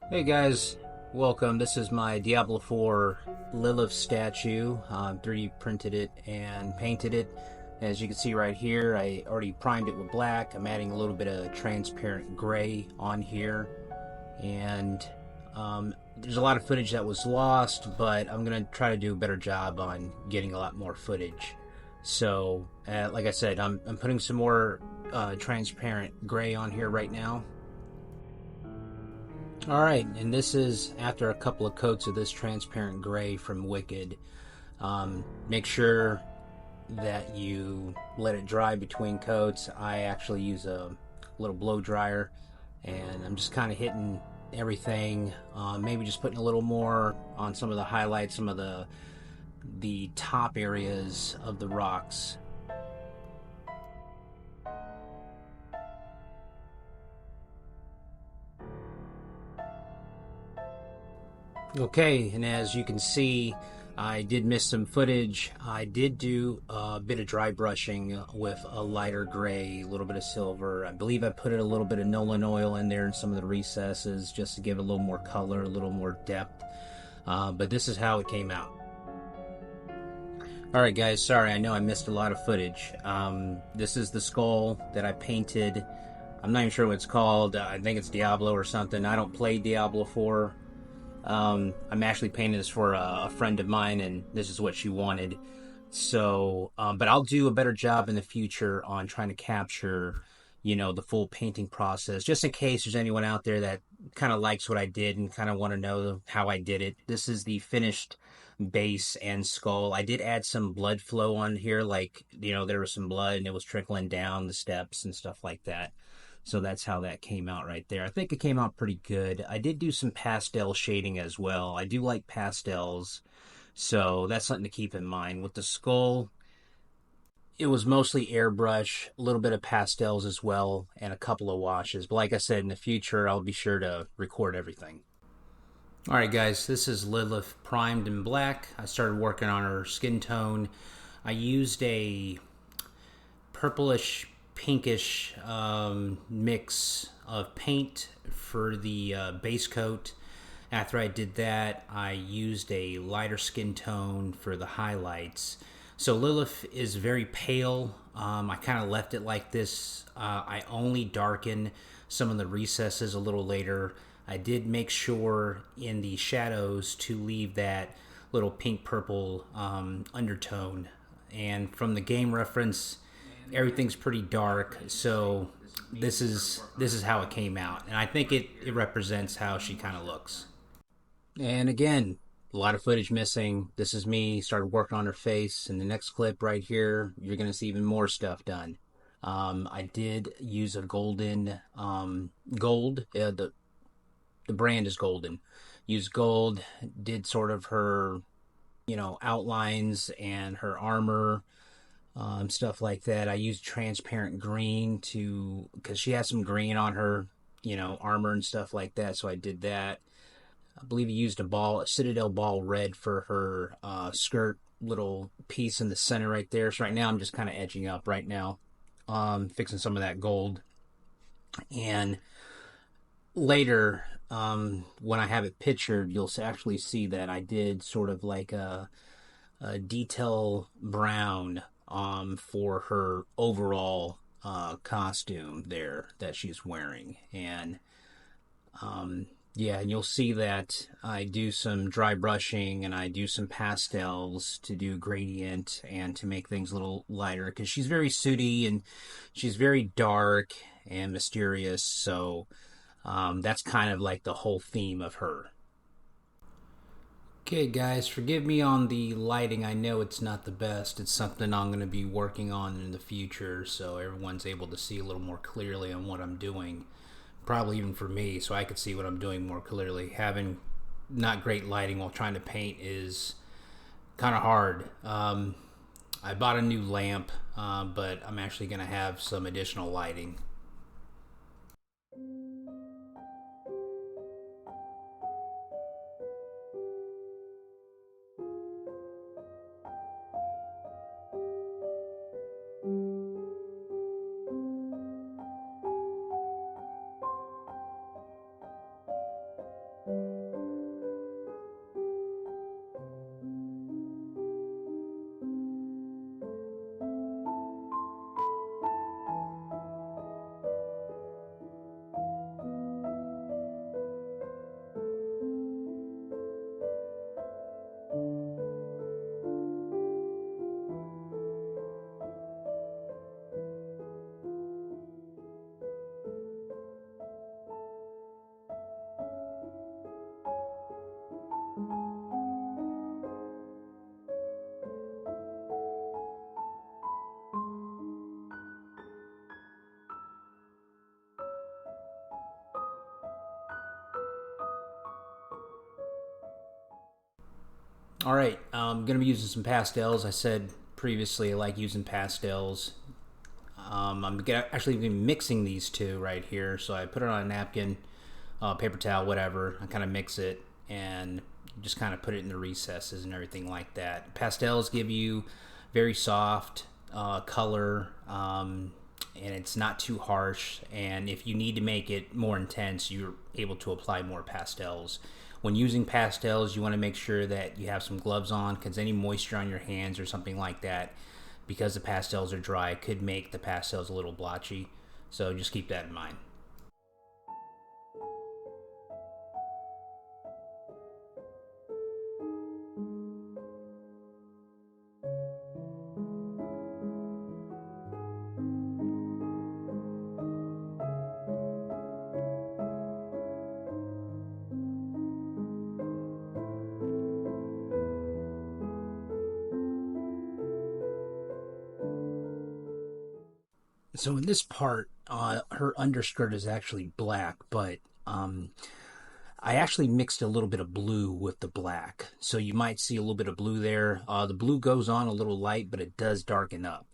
Hey guys, welcome. This is my Diablo 4 Lilith statue. 3D printed it and painted it. As you can see right here, I already primed it with black. I'm adding a little bit of transparent gray on here. And there's a lot of footage that was lost, but I'm going to try to do a better job on getting a lot more footage. So, like I said, I'm putting some more transparent gray on here right now. Alright, and this is after a couple of coats of this transparent gray from Wicked. Make sure that you let it dry between coats. I actually use a little blow dryer, and I'm just kind of hitting everything. Maybe just putting a little more on some of the highlights, some of the top areas of the rocks. Okay, and as you can see, I did miss some footage. I did do a bit of dry brushing with a lighter gray, a little bit of silver. I believe I put a little bit of Nolan oil in there in some of the recesses just to give it a little more color, a little more depth. But this is how it came out. Alright guys, sorry, I know I missed a lot of footage. This is the skull that I painted. I'm not even sure what it's called. I think it's Diablo or something. I don't play Diablo 4. I'm actually painting this for a friend of mine, and this is what she wanted. So, but I'll do a better job in the future on trying to capture, the full painting process, just in case there's anyone out there that kind of likes what I did and kind of want to know how I did it. This is the finished base and skull. I did add some blood flow on here, like, there was some blood and it was trickling down the steps and stuff like that. So that's how that came out right there. I think it came out pretty good. I did do some pastel shading as well. I do like pastels, so that's something to keep in mind. With the skull, it was mostly airbrush, a little bit of pastels as well, and a couple of washes. But like I said, in the future, I'll be sure to record everything. Alright guys, this is Lilith primed in black. I started working on her skin tone. I used a purplish pinkish mix of paint for the base coat. After I did that, I used a lighter skin tone for the highlights. So Lilith is very pale. I kind of left it like this. I only darken some of the recesses a little later. I did make sure in the shadows to leave that little pink purple undertone. And from the game reference, everything's pretty dark, so this is how it came out, and I think it represents how she kind of looks. And again, a lot of footage missing. This is me started working on her face. In the next clip right here, you're gonna see even more stuff done. I did use a golden gold. The brand is golden. Used gold. Did sort of her outlines and her armor, stuff like that. I used transparent green to because she has some green on her, armor and stuff like that. So I did that. I believe he used a Citadel ball red for her skirt little piece in the center right there. So right now I'm just kind of edging up right now, fixing some of that gold. And later, when I have it pictured, you'll actually see that I did sort of like a detail brown for her overall costume there that she's wearing. And yeah, and you'll see that I do some dry brushing and I do some pastels to do gradient and to make things a little lighter because she's very sooty and she's very dark and mysterious. So that's kind of like the whole theme of her. Okay, guys, forgive me on the lighting. I know it's not the best. It's something I'm going to be working on in the future so everyone's able to see a little more clearly on what I'm doing. Probably even for me, so I could see what I'm doing more clearly. Having not great lighting while trying to paint is kind of hard. I bought a new lamp, but I'm actually going to have some additional lighting. All right, I'm going to be using some pastels. I said previously I like using pastels. I'm actually going to be mixing these two right here. So I put it on a napkin, paper towel, whatever. I kind of mix it and just kind of put it in the recesses and everything like that. Pastels give you very soft color, and it's not too harsh. And if you need to make it more intense, you're able to apply more pastels. When using pastels, you want to make sure that you have some gloves on, because any moisture on your hands or something like that, because the pastels are dry, could make the pastels a little blotchy. So just keep that in mind. So in this part, her underskirt is actually black, but I actually mixed a little bit of blue with the black. So you might see a little bit of blue there. The blue goes on a little light, but it does darken up.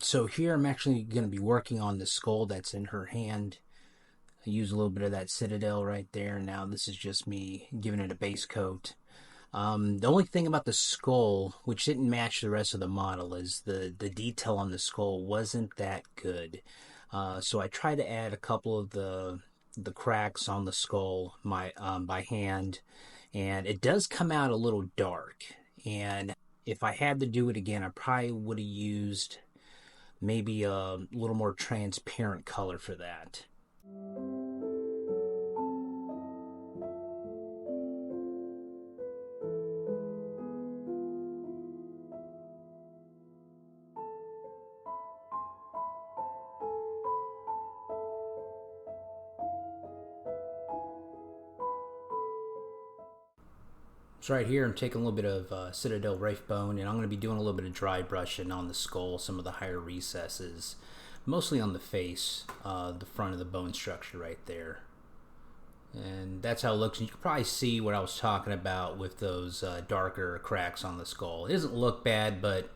So here I'm actually going to be working on the skull that's in her hand. I use a little bit of that Citadel right there. Now this is just me giving it a base coat. The only thing about the skull, which didn't match the rest of the model, is the detail on the skull wasn't that good. So I tried to add a couple of the cracks on the skull by hand, and it does come out a little dark. And if I had to do it again, I probably would have used maybe a little more transparent color for that. So right here I'm taking a little bit of Citadel Rafe Bone, and I'm going to be doing a little bit of dry brushing on the skull, some of the higher recesses, mostly on the face, the front of the bone structure right there. And that's how it looks. And you can probably see what I was talking about with those darker cracks on the skull. It doesn't look bad, but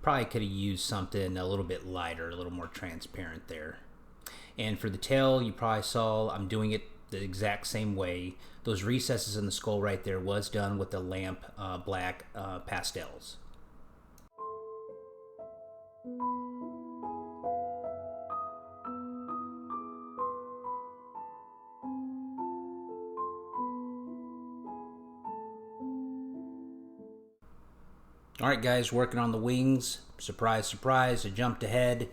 probably could have used something a little bit lighter, a little more transparent there. And for the tail, you probably saw I'm doing it the exact same way. Those recesses in the skull right there was done with the lamp black pastels. Alright guys, working on the wings. Surprise, surprise, I jumped ahead.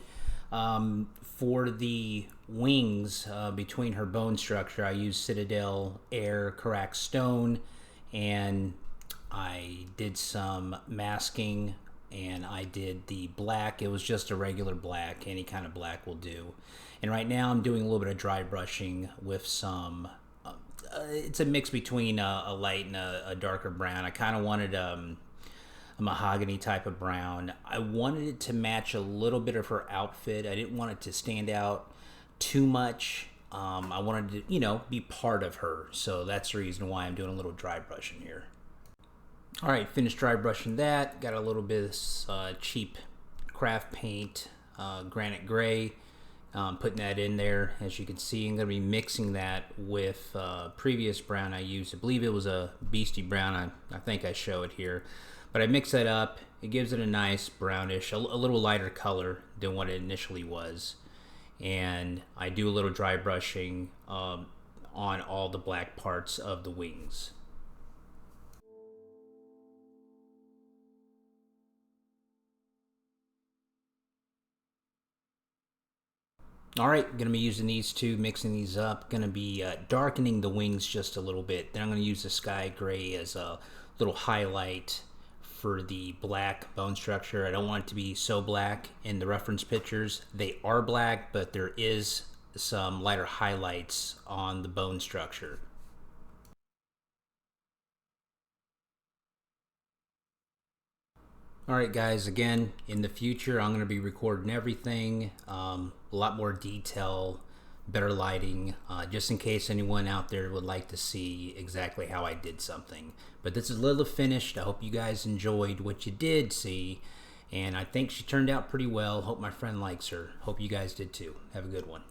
For the wings, between her bone structure, I used Citadel Air Carax Stone, and I did some masking, and I did the black. It was just a regular black. Any kind of black will do. And right now I'm doing a little bit of dry brushing with some it's a mix between a light and a darker brown. I kind of wanted a mahogany type of brown. I wanted it to match a little bit of her outfit. I didn't want it to stand out too much. I wanted to, be part of her. So that's the reason why I'm doing a little dry brushing here. All right, finished dry brushing that. Got a little bit of cheap craft paint, granite gray. Putting that in there. As you can see, I'm going to be mixing that with previous brown I used. I believe it was a Beastie Brown. I think I show it here. But I mix that up. It gives it a nice brownish, a little lighter color than what it initially was. And I do a little dry brushing on all the black parts of the wings. Alright, going to be using these two, mixing these up. Going to be darkening the wings just a little bit. Then I'm going to use the sky gray as a little highlight for the black bone structure. I don't want it to be so black in the reference pictures. They are black, but there is some lighter highlights on the bone structure. Alright guys, again, in the future I'm going to be recording everything, a lot more detail, better lighting, just in case anyone out there would like to see exactly how I did something. But this is Lilith finished. I hope you guys enjoyed what you did see, and I think she turned out pretty well. Hope my friend likes her. Hope you guys did too. Have a good one.